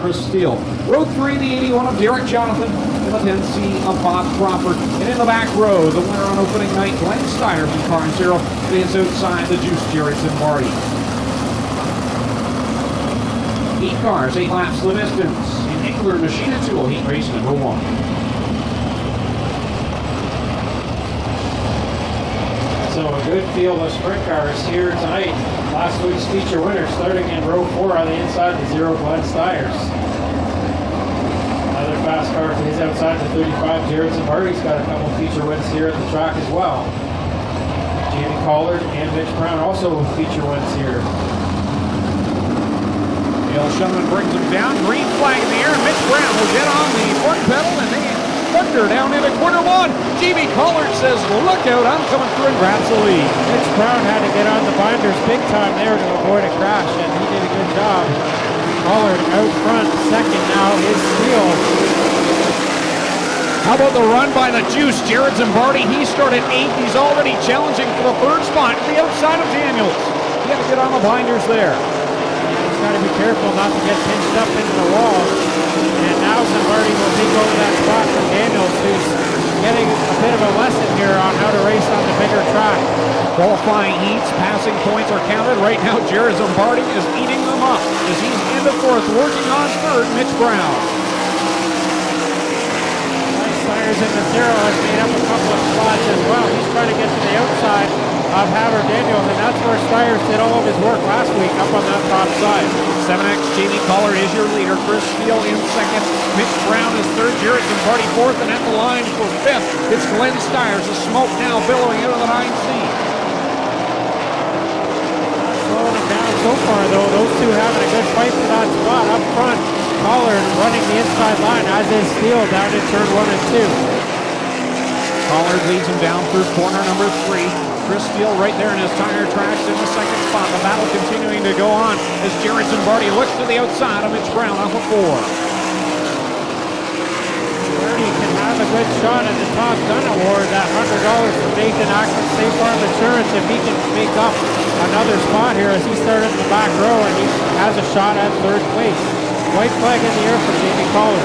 Chris Steele. Row 3, the 81 of Derek Jonathan, and the 10C of Bob Crawford. And in the back row, the winner on opening night, dmstyres in car 0, is outside the Juice, Jared Zimbardi. 8 cars, 8 laps the distance. In Engler Machine Tool Heat Race number 1. So a good field of sprint cars here tonight. Last week's feature winner starting in row 4 on the inside, the 0 dmstyres. Another fast car to his outside, the 35, Jared Zimbardi's got a couple feature wins here at the track as well. Jamie Collard and Mitch Brown also feature wins here. Dale Shumman brings him down, green flag in the air, and Mitch Brown will get on the front pedal, and they thunder down into quarter 1. Jamie Collard says, look out, I'm coming through and grabs the lead. Mitch Brown had to get on the binders big time there to avoid a crash, and he did a good job. Collard out front, second now is Steele. How about the run by the Juice? Jared Zimbardi, he started 8th. He's already challenging for the 3rd spot to the outside of Daniels. He had to get on the binders there. He's got to be careful not to get pinched up into the wall. And now Zimbardi will take over that spot from Daniels, who's getting a bit of a lesson here on how to race on the bigger track. Qualifying heats, passing points are counted. Right now, Jared Zimbardi is eating them up as he's into 4th, working on 3rd, Mitch Brown. Dmstyres in the 0 has made up a couple of spots as well. He's trying to get to the outside of Haver Daniels, and that's where Styres did all of his work last week, up on that top side. 7X, Jamie Collard is your leader. Chris Steele in 2nd. Mitch Brown is 3rd. Jared Zimbardi 4th, and at the line for 5th, it's dmstyres. The smoke now billowing out of the 9C. Slowing it down so far, though. Those two having a good fight for that spot up front. Collard running the inside line, as is Steele down in turn 1 and 2. Collard leads him down through corner number 3. Chris Steele right there in his tire tracks in the 2nd spot. The battle continuing to go on as Jared Zimbardi looks to the outside of Mitch Brown off of 4. Zimbardi can have a good shot at the Top Gun Award, that $100 from Nathan Ackman State Farm Insurance, if he can make up another spot here as he started in the back row and he has a shot at 3rd place. White flag in the air for Jamie Collard.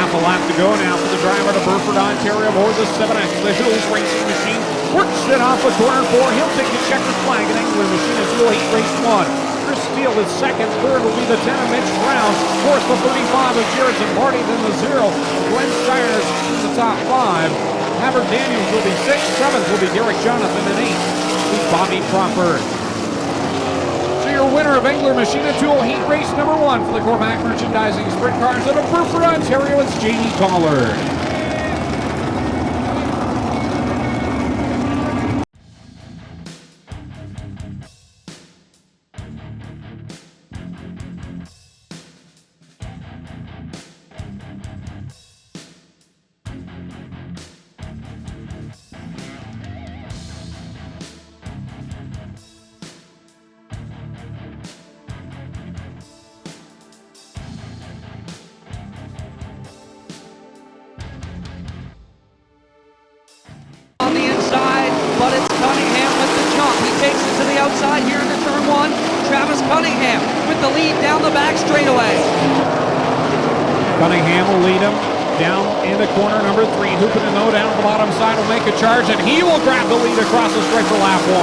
Half a lap to go now for the driver to Burford, Ontario, aboard the 7X. The Hills Racing Machine works it off of corner 4. He'll take the checkered flag in Engler Machine as Tool Heat Race 1. Chris Steele is 2nd. 3rd will be the 10 of Mitch Brown. 4th, the 35 of Jared Zimbardi. Then the 0. dmstyres in the top 5. Haver Daniels will be 6th. 7th will be Derek Jonathan. And 8th is Bobby Crawford. Your winner of Engler Machine Tool Heat Race number 1 for the Cormac Merchandising Sprint Cars out of Burford, Ontario. It's Jamie Collard. But it's Cunningham with the jump. He takes it to the outside here into turn 1. Travis Cunningham with the lead down the back straightaway. Cunningham will lead him down into corner number 3. Hoopin' though down the bottom side will make a charge, and he will grab the lead across the straight for lap 1.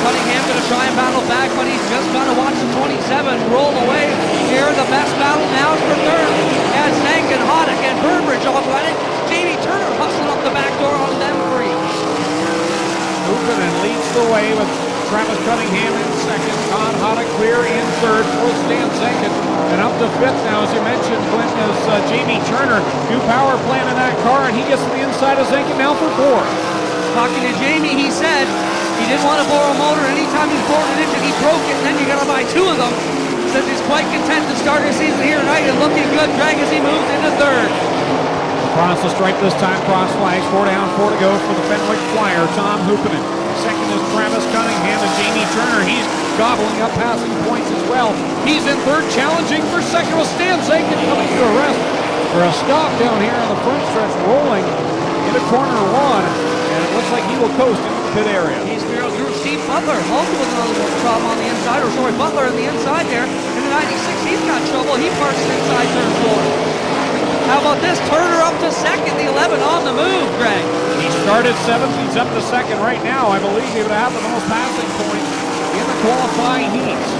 Cunningham going to try and battle back, but he's just going to watch the 27 roll away here. The best battle now is for 3rd. As Zank and Hoddick and Burbridge all got it. Jamie Turner hustling up the back door on them 3. Hoopin' leads the way with Travis Cunningham in 2nd. Todd Hoddick clear in 3rd. 4th, Stan Zankin. And up to 5th now, as you mentioned, Clinton, is Jamie Turner. New power plant in that car, and he gets to the inside of Zankin now for 4th. Talking to Jamie, he said he didn't want to borrow a motor. Anytime he's borrowed an engine, he broke it, and then you got to buy 2 of them. Says he's quite content to start his season here tonight and looking good. Greg as he moves into 3rd. Across the stripe this time, cross flags, 4 down, 4 to go for the Fenwick Flyer, Tom Hoopinen. 2nd is Travis Cunningham, and Jamie Turner, he's gobbling up passing points as well. He's in 3rd, challenging for 2nd with Stan Zankin coming to a rest for a stop down here on the front stretch, rolling into corner 1, and it looks like he will coast into the pit area. He's barreled through Steve Butler, also with another problem on the inside, or sorry, Butler on the inside there, into 96, he's got trouble. He parks inside turn 4. How about this? Turner up to second, the 11 on the move, Greg. He started 7th, he's up to 2nd right now. I believe he would have the most passing points in the qualifying heats.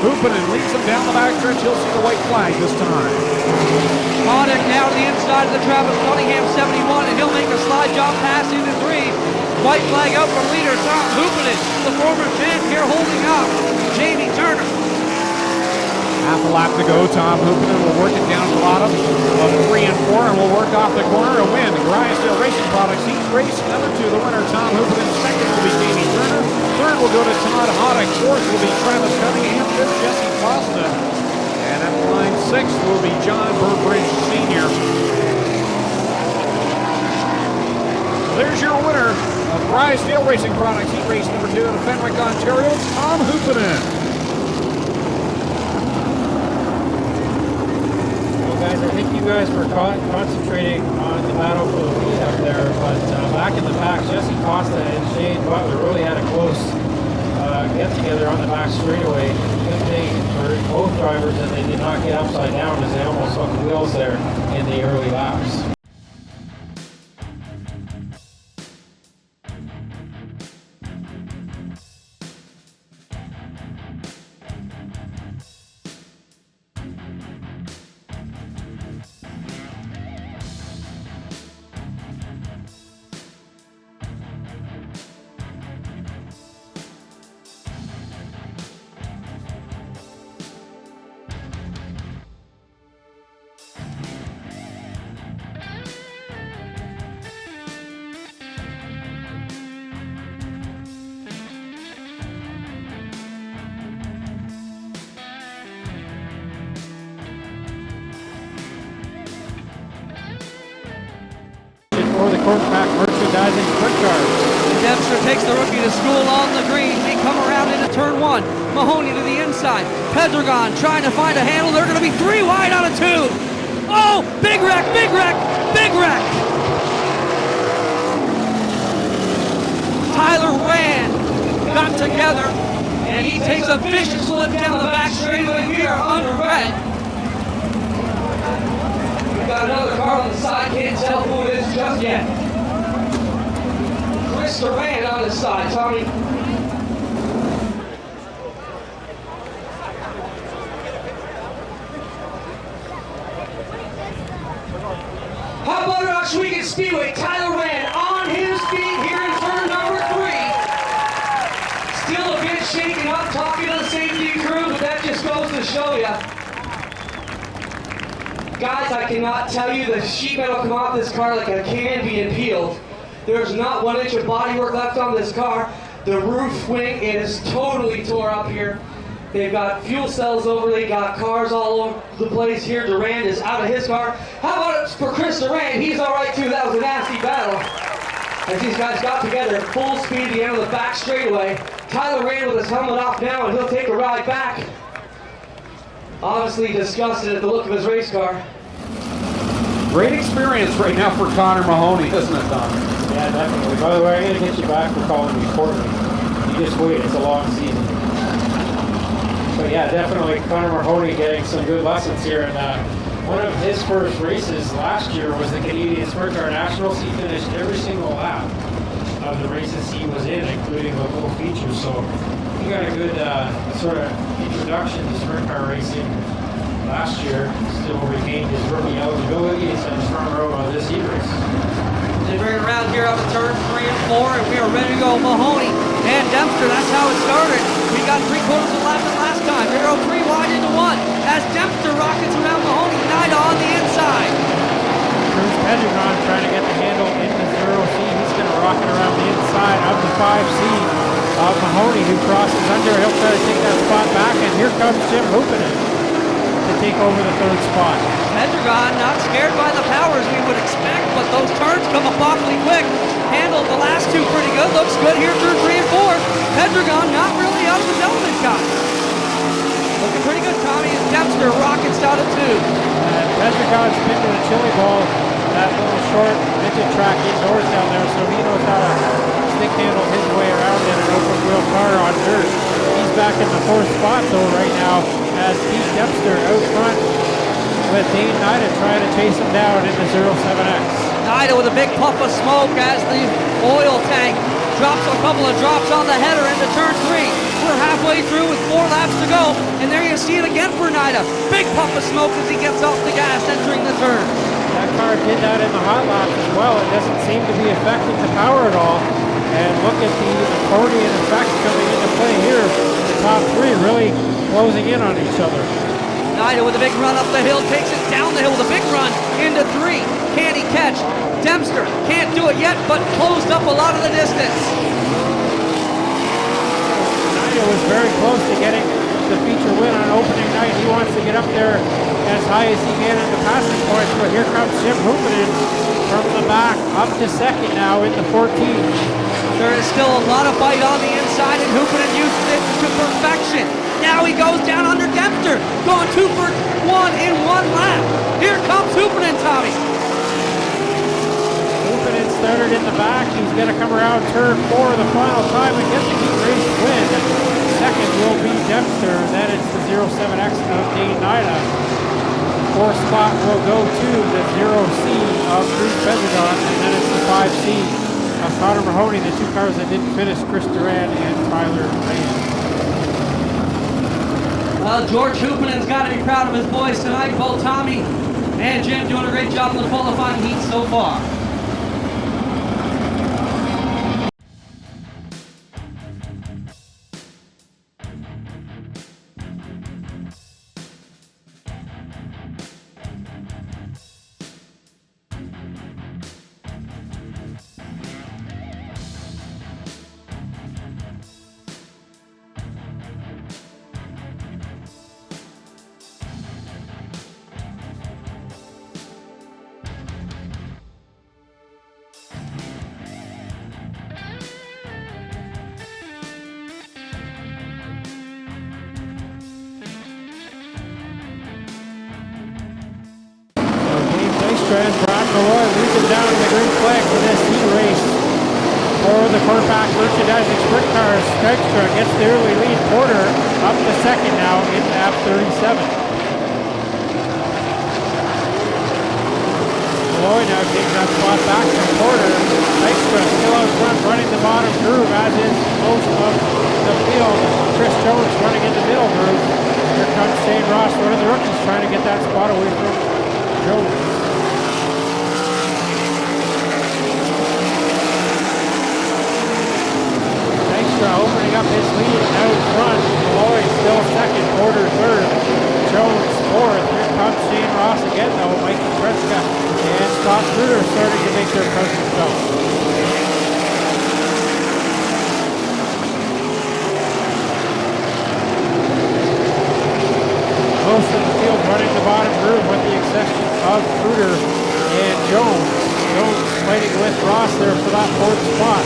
Hoopinen leads him down the backstretch. He'll see the white flag this time. Hoddick now to the inside of the Travis Cunningham 71, and he'll make a slide job pass into 3. White flag out from leader Tom Hoopinen, the former champ here holding up Jamie Turner. Half a lap to go. Tom Hoopinen will work it down to the bottom of 3 and 4, and will work off the corner to win. Drysdale Racing Products heat race number 2. The winner, Tom Hoopinen. 2nd will be Jamie Turner. 3rd will go to Todd Hoddick. 4th will be Travis Cunningham. 5th, Jesse Costa. And at line 6 will be John Burbridge Sr. There's your winner of Drysdale Racing Products heat race number 2 in Fenwick, Ontario, Tom Hoopinen. Guys, I think you guys were concentrating on the battle for the lead up there, but back in the pack, Jesse Costa and Shane Butler really had a close get together on the back straightaway. Good thing for both drivers that they did not get upside down as they almost hooked wheels there in the early laps. For the Corkback Merchandising Sprintcar. Dempster takes the rookie to school on the green. They come around into turn 1. Mahoney to the inside. Pedregon trying to find a handle. They're going to be 3 wide on a 2. Oh, big wreck, big wreck, big wreck. Tyler Rand got together, and he takes a vicious slip down the back straightaway here under red. Got another car on the side, can't tell who it is just yet. Chris Durant on the side, Tommy. How about at Ohsweken Speedway? Tyler Rand on his feet here in turn number 3. Still a bit shaken up, talking to the safety crew, but that just goes to show you. Guys, I cannot tell you the sheet metal come off this car like a can being peeled. There's not 1 inch of bodywork left on this car. The roof wing is totally tore up here. They've got fuel cells over, they got cars all over the place here. Durand is out of his car. How about it for Chris Durand? He's all right too. That was a nasty battle. As these guys got together at full speed at the end of the back straightaway. Tyler Rand with his helmet off now, and he'll take a ride back. Obviously disgusted at the look of his race car. Great experience right now for Connor Mahoney, isn't it, Don? Yeah, definitely. By the way, I'm going to get you back for calling me Courtney. You just wait, it's a long season. But yeah, definitely Connor Mahoney getting some good lessons here. And one of his first races last year was the Canadian Sprintcar Nationals. He finished every single lap of the races he was in, including the full features. So he got a good sort of introduction to sprint car racing last year. Still retained his rookie eligibility. He's in the front row of this heat race. They bring it around here out of turn 3 and 4, and we are ready to go. Mahoney and Dempster, that's how it started. We got 3/4 of a lap last time. They go 3 wide into 1 as Dempster rockets around Mahoney. Nida on the inside. Bruce Pedregon trying to get the handle into 0C. He's going to rock it around the inside of the 5C of Mahoney, who crosses under. He'll try to take that spot back, and here comes Jim Hoopinen to take over the 3rd spot. Pedregon not scared by the powers we would expect, but those turns come up awfully quick. Handled the last 2 pretty good. Looks good here through 3 and 4. Pedregon not really out of his element, guys. Looking pretty good, Tommy, and Dempster rockets out at 2. And Pedregon's been to the chili ball, that little short midget track indoors down there, so he knows how to stick handle his way around in an open wheel car on dirt. He's back in the 4th spot though right now as Pete Dempster out front with Dane Nida trying to chase him down in the 07X. Nida with a big puff of smoke as the oil tank drops a couple of drops on the header into turn 3. We're halfway through with 4 laps to go, and there you see it again for Nida. Big puff of smoke as he gets off the gas entering the turn. That car did that in the hot laps as well. It doesn't seem to be affecting the power at all. And look at the accordion effect coming into play here. The top 3 really closing in on each other. Nida with a big run up the hill, takes it down the hill with a big run into 3. Can he catch? Dempster can't do it yet, but closed up a lot of the distance. Nida was very close to getting the feature win on opening night. He wants to get up there as high as he can in the passing points, but here comes Jim Hoopinen from the back up to second now in the 14. There is still a lot of bite on the inside, and Hoopinen uses it to perfection. Now he goes down under Dempster, going 2 for 1 in 1 lap. Here comes Hoopinen, Tommy. Hoopinen started in the back. He's going to come around turn 4 the final time and get the heat race win. Second will be Dempster. Then it's the 07X of Dane Nida. 4th spot will go to the 0C of Bruce Bezagon, and then it's the 5C of Connor Mahoney. The 2 cars that didn't finish, Chris Duran and Tyler Rand. Well, George Hoopinen's got to be proud of his boys tonight. Both Tommy and Jim doing a great job in the qualifying heat so far. And Brad Malloy leads him down to the green flag for this heat race. For the Corpac Merchandising Sprint Cars, Dykstra gets the early lead. Porter up to second now in lap 37. Malloy now takes that spot back from Porter. Dykstra still out front running the bottom groove, as is most of the field. Chris Jones running in the middle groove. Here comes Shane Ross, one of the rookies, trying to get that spot away from Jones. Opening up his lead out front. Malloy still second, Porter third, Jones fourth. Here comes Shane Ross again though. Mikey Kretzka and Scott Kruder starting to make their presence felt. Most of the field running the bottom groove with the exception of Kruder and Jones. Jones fighting with Ross there for that 4th spot.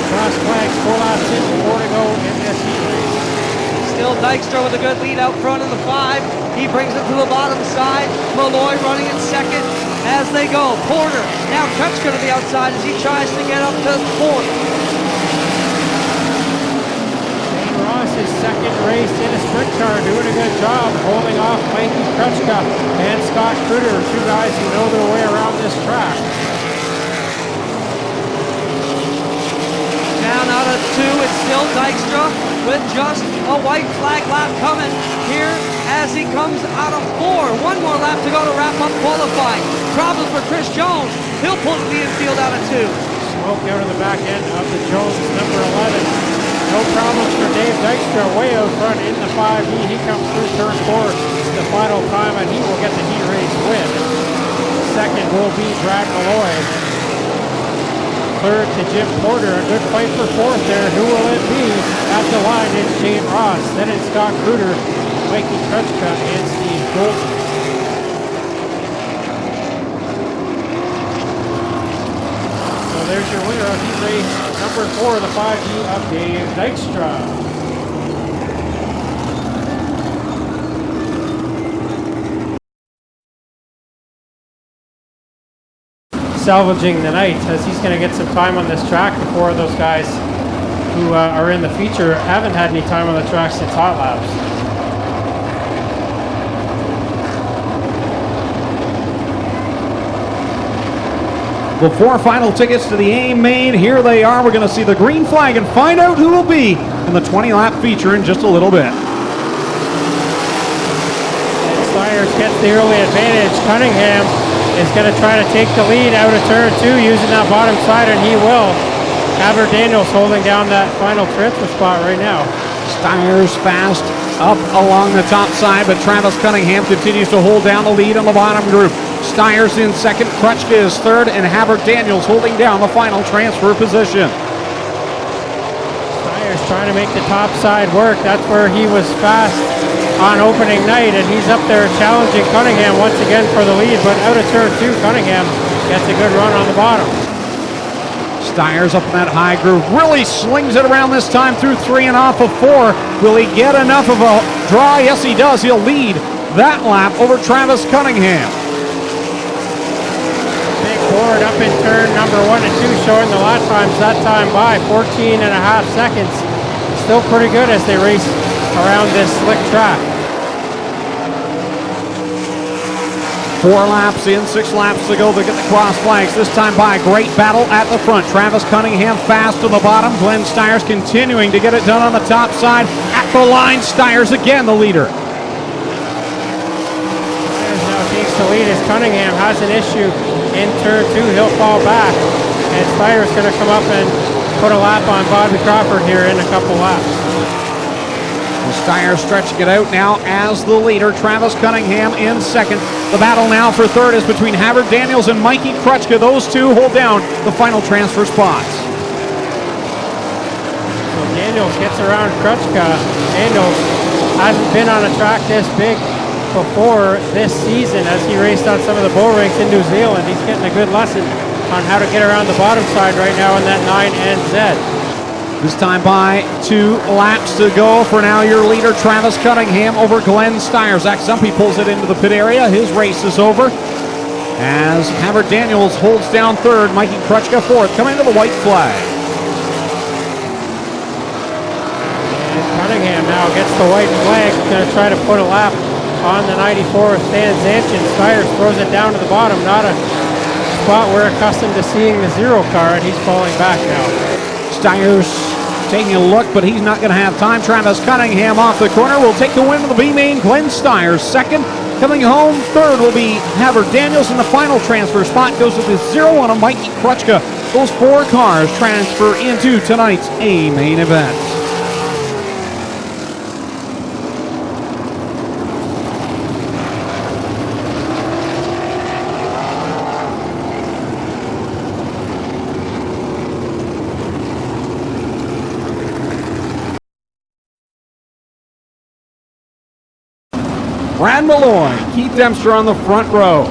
Cross flags, 4 laps in, 4 to go in this heat race. Still Dykstra with a good lead out front in the 5. He brings it to the bottom side. Malloy running in second as they go. Porter now Kretschka to the outside as he tries to get up to 4th. Shane Ross is second race in a sprint car, doing a good job holding off Mikey Kretschka and Scott Kruder, 2 guys who know their way around this track. Down out of 2, it's still Dykstra with just a white flag lap coming here as he comes out of 4. 1 more lap to go to wrap up qualifying. Problem for Chris Jones. He'll pull the infield out of 2. Smoke out of the back end of the Jones number 11. No problems for Dave Dykstra way out front in the 5E. He comes through turn 4 the final time and he will get the heat race win. Second will be Brad Malloy. Third to Jim Porter, a good fight for 4th there. Who will it be? At the line is Shane Ross. Then it's Scott Kruder, Mikey Kretschka, and Steve Golden. So there's your winner of heat race number 4, the 5G of Dave Dykstra. Salvaging the night as he's going to get some time on this track before those guys who are in the feature haven't had any time on the track since hot laps. The 4 final tickets to the A-Main. Here they are. We're going to see the green flag and find out who will be in the 20-lap feature in just a little bit. Styres gets the early advantage. Cunningham is going to try to take the lead out of turn 2 using that bottom side, and he will. Haber Daniels holding down that final transfer spot right now. Styres fast up along the top side, but Travis Cunningham continues to hold down the lead on the bottom group. Styres in second, Krutschka is third, and Haber Daniels holding down the final transfer position. Styres trying to make the top side work. That's where he was fast on opening night, and he's up there challenging Cunningham once again for the lead, but out of turn 2, Cunningham gets a good run on the bottom. Styres up in that high groove, really slings it around this time through 3 and off of 4. Will he get enough of a draw? Yes, he does. He'll lead that lap over Travis Cunningham. Big board up in turn number 1 and 2, showing the lap times that time by 14 and a half seconds. Still pretty good as they race around this slick track. 4 laps in, 6 laps to go to get the cross flags. This time by great battle at the front. Travis Cunningham fast to the bottom. Glenn Styres continuing to get it done on the top side. At the line, Styres again the leader. Styres now takes the lead as Cunningham has an issue in turn 2. He'll fall back, and Styres going to come up and put a lap on Bobby Crawford here in a couple laps. Styres stretching it out now as the leader. Travis Cunningham in second. The battle now for third is between Haber Daniels and Mikey Krutschka. Those two hold down the final transfer spots. So Daniels gets around Krutschka. Daniels hasn't been on a track this big before this season as he raced on some of the bull rinks in New Zealand. He's getting a good lesson on how to get around the bottom side right now in that 9NZ. This time by 2 laps to go. For now, your leader, Travis Cunningham over Glenn Styres. Zach Zumpy pulls it into the pit area. His race is over. As Haber Daniels holds down third, Mikey Krutschka fourth, coming to the white flag. And Cunningham now gets the white flag. He's going to try to put a lap on the 94 Stan Zanchin. Styres throws it down to the bottom. Not a spot we're accustomed to seeing the 0 car, and he's falling back now. Styres taking a look, but he's not going to have time. Travis Cunningham off the corner will take the win of the B-Main. Glenn Styres second. Coming home third will be Haber Daniels, and the final transfer spot goes to the 0-1 of Mikey Krutschka. Those 4 cars transfer into tonight's A-Main event. Brad Malloy, Keith Dempster on the front row.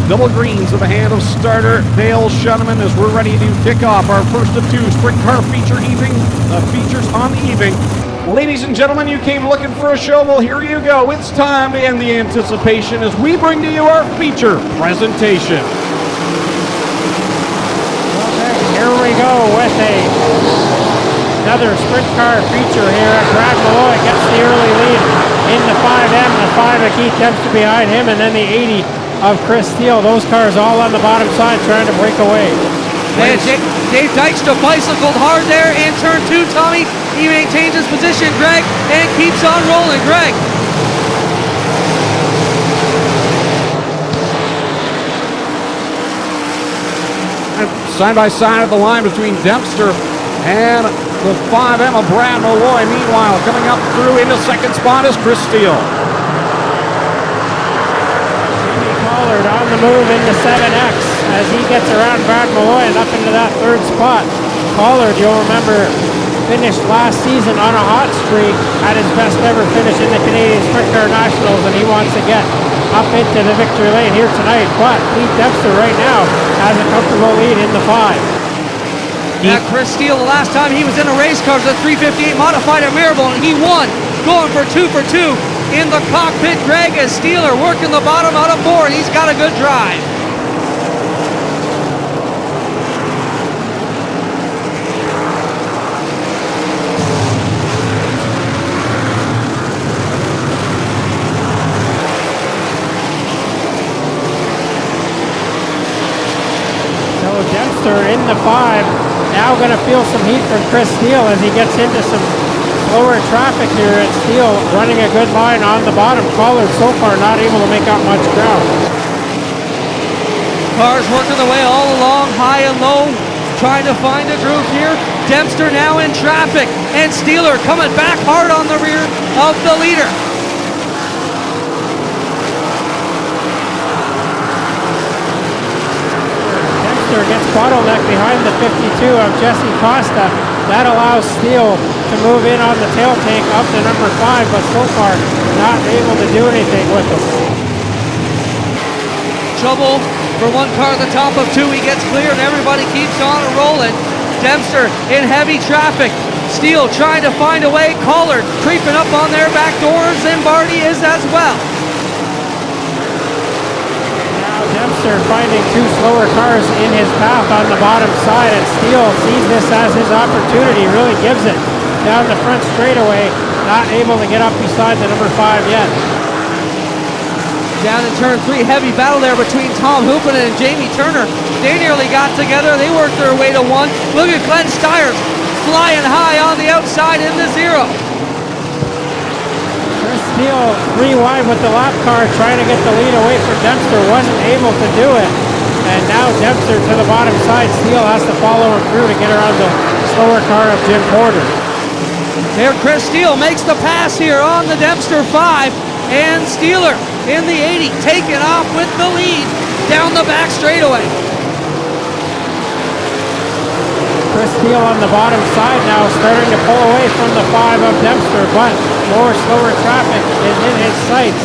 Double greens in the hand of starter Dale Shuneman as we're ready to kick off our first of 2 sprint car features on the evening. Ladies and gentlemen, you came looking for a show. Well, here you go. It's time to end the anticipation as we bring to you our feature presentation. Okay, here we go with another sprint car feature here. Brad Malloy gets the early lead in the 5M, the 5 of Keith Dempster behind him, and then the 80 of Chris Steele. Those cars all on the bottom side trying to break away. And Dave Dykstra bicycled hard there in turn 2, Tommy. He maintains his position, Greg, and keeps on rolling. Greg. Side by side at the line between Dempster and the 5M of Brad Malloy. Meanwhile, coming up through into second spot is Chris Steele. Jamie Pollard on the move into 7X as he gets around Brad Malloy and up into that third spot. Pollard, you'll remember, finished last season on a hot streak, had his best ever finish in the Canadian Sprint Car Nationals, and he wants to get up into the victory lane here tonight. But Keith Dempster right now has a comfortable lead in the 5. Yeah, Chris Steele, the last time he was in a race car was a 358 modified at Maribel, and he won, going for 2 for 2 in the cockpit. Greg as Steele are working the bottom out of 4, and he's got a good drive. Dempster in the 5. Now going to feel some heat from Chris Steele as he gets into some slower traffic here at Steele, running a good line on the bottom. Collard so far not able to make up much ground. Cars working their way all along, high and low, trying to find a groove here. Dempster now in traffic, and Steeler coming back hard on the rear of the leader. Dempster gets bottlenecked behind the 52 of Jesse Costa. That allows Steele to move in on the tail tank up to number 5, but so far not able to do anything with him. Trouble for one car at the top of 2. He gets clear and everybody keeps on rolling. Dempster in heavy traffic. Steele trying to find a way. Collard creeping up on their back doors. Zimbardi is as well. Now Dempster finding 2 slower cars in his path on the bottom side, and Steele sees this as his opportunity. Really gives it down the front straightaway. Not able to get up beside the number 5 yet. Down in turn 3, heavy battle there between Tom Hoopen and Jamie Turner. They nearly got together. They worked their way to 1. Look at Glenn Styres flying high on the outside in the 0. Chris Steele 3 wide with the lap car trying to get the lead away from Dempster. Wasn't able to do it. And now Dempster to the bottom side. Steele has to follow him through to get around the slower car of Jim Porter. There Chris Steele makes the pass here on the Dempster 5. And Steeler in the 80, taking off with the lead down the back straightaway. Chris Steele on the bottom side now, starting to pull away from the 5 of Dempster, but more slower traffic is in his sights,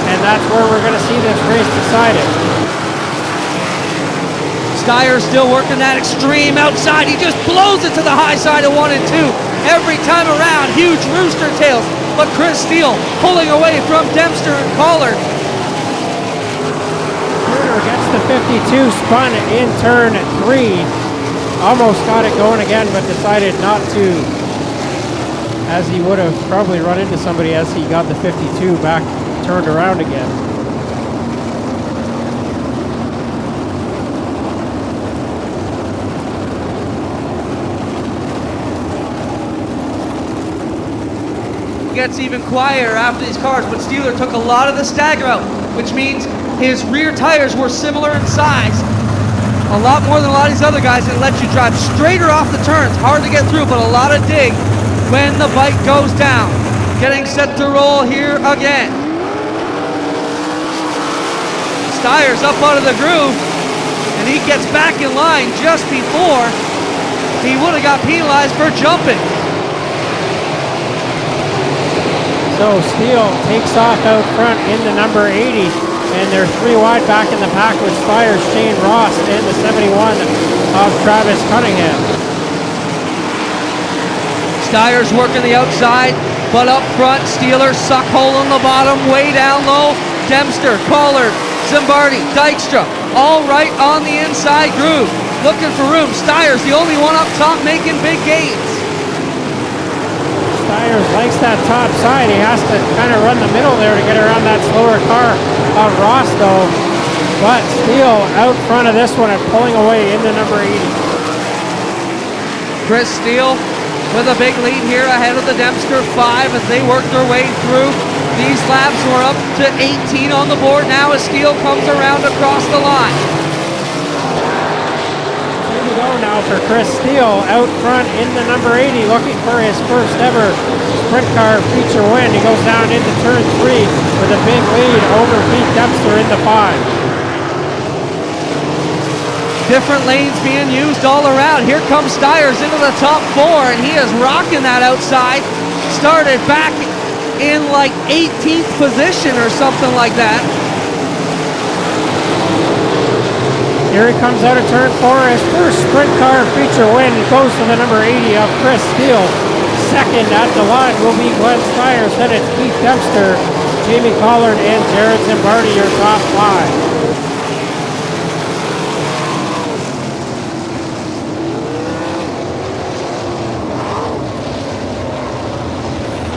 and that's where we're going to see this race decided. Styres still working that extreme outside. He just blows it to the high side of 1 and 2 every time around. Huge rooster tails. But Chris Steele pulling away from Dempster and Collard. Turner gets the 52 spun in turn 3. Almost got it going again, but decided not to, as he would have probably run into somebody as he got the 52 back turned around again. Gets even quieter after these cars, but Steeler took a lot of the stagger out, which means his rear tires were similar in size. A lot more than a lot of these other guys, and let you drive straighter off the turns. Hard to get through, but a lot of dig when the bike goes down. Getting set to roll here again. Styres up out of the groove, and he gets back in line just before he would have got penalized for jumping. So Steele takes off out front in the number 80, and they're 3 wide back in the pack with Styres, Shane Ross, and the 71 of Travis Cunningham. Styres working the outside, but up front, Steeler suck hole on the bottom, way down low. Dempster, Collard, Zimbardi, Dykstra, all right on the inside groove. Looking for room. Styres, the only one up top, making big gains. Styres likes that top side. He has to kind of run the middle there to get around that slower car of Ross though. But Steele out front of this one and pulling away into number 80. Chris Steele with a big lead here ahead of the Dempster 5 as they work their way through. These laps were up to 18 on the board now as Steele comes around across the line. Now for Chris Steele out front in the number 80, looking for his first ever sprint car feature win. He goes down into turn 3 with a big lead over Pete Dempster in the 5. Different lanes being used all around. Here comes Styres into the top 4, and he is rocking that outside. Started back in like 18th position or something like that. Here he comes out of turn 4, his first sprint car feature win. It goes to the number 80 of Chris Steele. Second at the line will be Glenn Styres. Then it's Keith Dempster, Jamie Collard, and Jared Zimbardi, your top 5.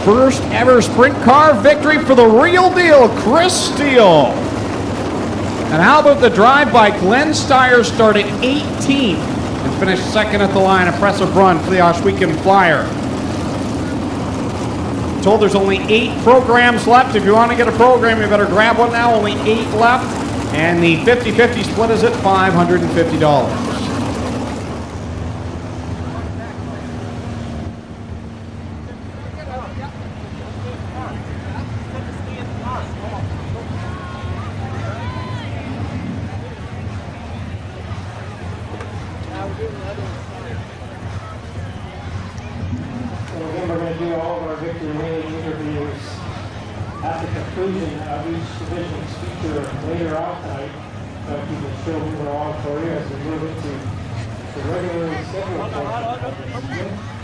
First ever sprint car victory for the real deal, Chris Steele. And how about the drive by Glenn Styres, started 18th and finished second at the line. Impressive run for the Ohsweken Flyer. Told there's only 8 programs left. If you want to get a program, you better grab one now. Only 8 left. And the 50-50 split is at $550. Again, we're going to do all of our victory lane interviews at the conclusion of each division's feature later on tonight. So if you can show me along for you as we move into the regularly scheduled portion of the season.